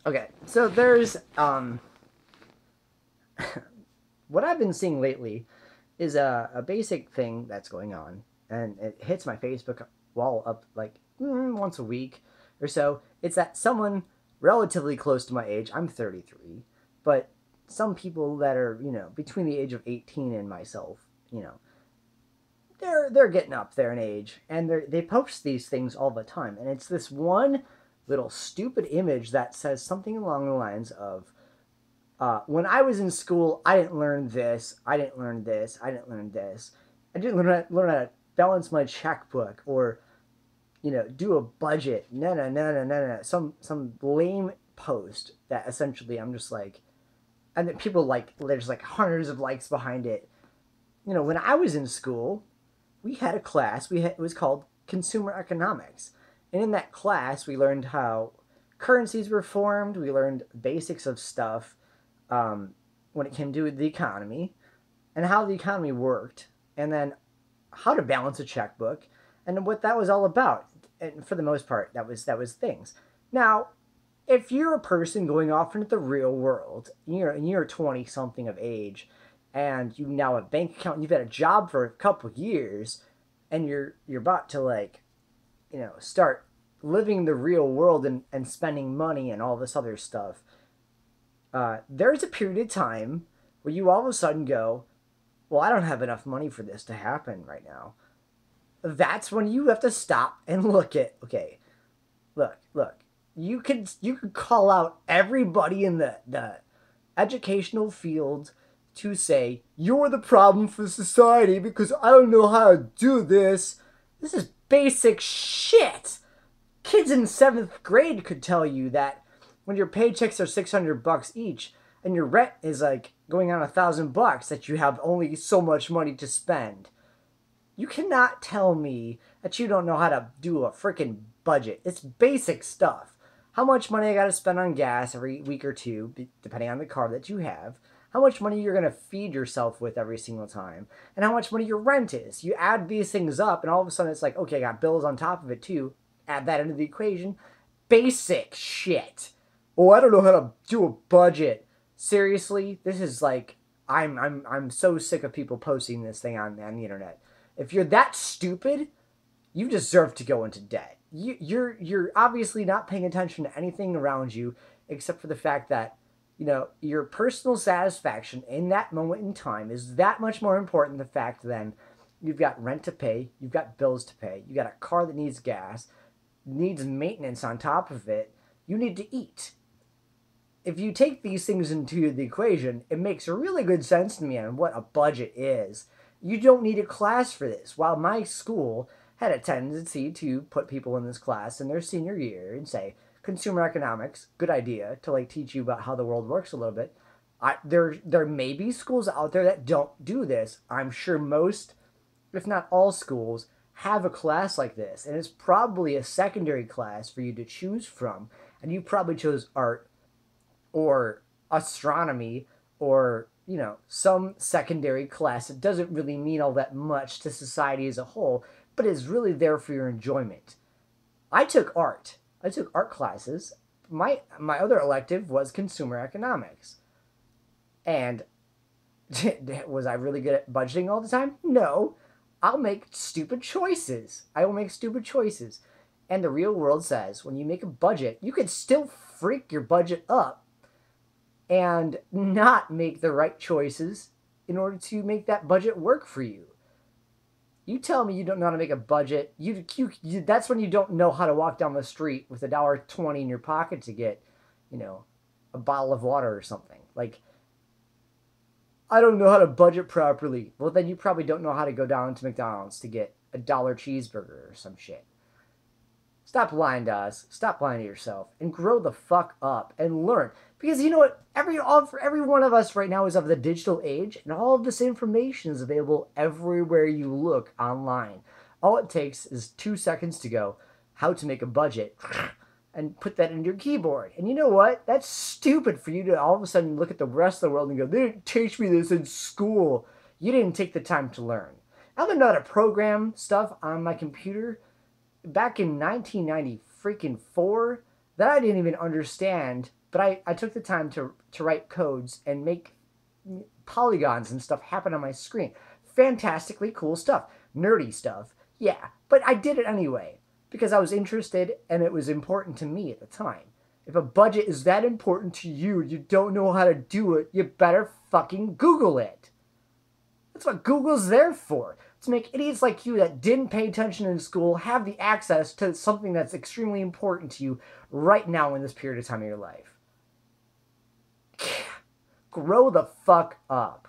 Okay, so there's what I've been seeing lately is a basic thing that's going on, and it hits my Facebook wall up like once a week or so. It's that someone relatively close to my age, I'm 33, but some people that are, between the age of 18 and myself, you know, they're getting up there in age, and they post these things all the time, and it's this one little stupid image that says something along the lines of, when I was in school, I didn't learn this, I didn't learn this, I didn't learn this. I didn't learn how to balance my checkbook or, do a budget. No, no, no, no, no, no. Some lame post that essentially I'm just like, and then people like, there's like hundreds of likes behind it. When I was in school, we had a class, it was called Consumer Economics. And in that class, we learned how currencies were formed, we learned basics of stuff when it came to the economy and how the economy worked, and then how to balance a checkbook and what that was all about. And for the most part, that was things. Now, if you're a person going off into the real world, you're 20 something of age, and you now have a bank account, and you've had a job for a couple years, and you're about to like, start living the real world and spending money and all this other stuff. There's a period of time where you all of a sudden go, well, I don't have enough money for this to happen right now. That's when you have to stop and look at, okay, look, you could call out everybody in the educational field to say, you're the problem for society because I don't know how to do this. This is basic shit. Kids in seventh grade could tell you that when your paychecks are $600 each and your rent is like going on $1,000, that you have only so much money to spend. You cannot tell me that you don't know how to do a freaking budget. It's basic stuff. How much money I got to spend on gas every week or two, depending on the car that you have. How much money you're going to feed yourself with every single time. And how much money your rent is. You add these things up, and all of a sudden it's like, okay, I got bills on top of it too. Add that into the equation. Basic shit. Oh, I don't know how to do a budget. Seriously, this is like, I'm so sick of people posting this thing on the internet. If you're that stupid, you deserve to go into debt. You're obviously not paying attention to anything around you except for the fact that, your personal satisfaction in that moment in time is that much more important than the fact then you've got rent to pay, you've got bills to pay, you got a car that needs gas, needs maintenance on top of it, you need to eat. If you take these things into the equation, it makes really good sense to me on what a budget is. You don't need a class for this. While my school had a tendency to put people in this class in their senior year and say, consumer economics, good idea to like teach you about how the world works a little bit. There may be schools out there that don't do this. I'm sure most, if not all schools, have a class like this. And it's probably a secondary class for you to choose from. And you probably chose art or astronomy or, some secondary class. It doesn't really mean all that much to society as a whole, but is really there for your enjoyment. I took art. I took art classes. My other elective was consumer economics. And was I really good at budgeting all the time? No. I'll make stupid choices. I will make stupid choices. And the real world says when you make a budget, you can still freak your budget up and not make the right choices in order to make that budget work for you. You tell me you don't know how to make a budget. That's when you don't know how to walk down the street with $1.20 in your pocket to get, a bottle of water or something. Like, I don't know how to budget properly. Well, then you probably don't know how to go down to McDonald's to get a dollar cheeseburger or some shit. Stop lying to us. Stop lying to yourself. And grow the fuck up and learn. Because you know what? For every one of us right now is of the digital age, and all of this information is available everywhere you look online. All it takes is 2 seconds to go, how to make a budget, and put that into your keyboard. And you know what? That's stupid for you to all of a sudden look at the rest of the world and go, they didn't teach me this in school. You didn't take the time to learn. I learned how to program stuff on my computer back in 1990 freaking 4 that I didn't even understand But I took the time to write codes and make polygons and stuff happen on my screen. Fantastically cool stuff. Nerdy stuff. Yeah. But I did it anyway because I was interested and it was important to me at the time. If a budget is that important to you, you don't know how to do it, you better fucking Google it. That's what Google's there for. To make idiots like you that didn't pay attention in school have the access to something that's extremely important to you right now in this period of time of your life. Grow the fuck up.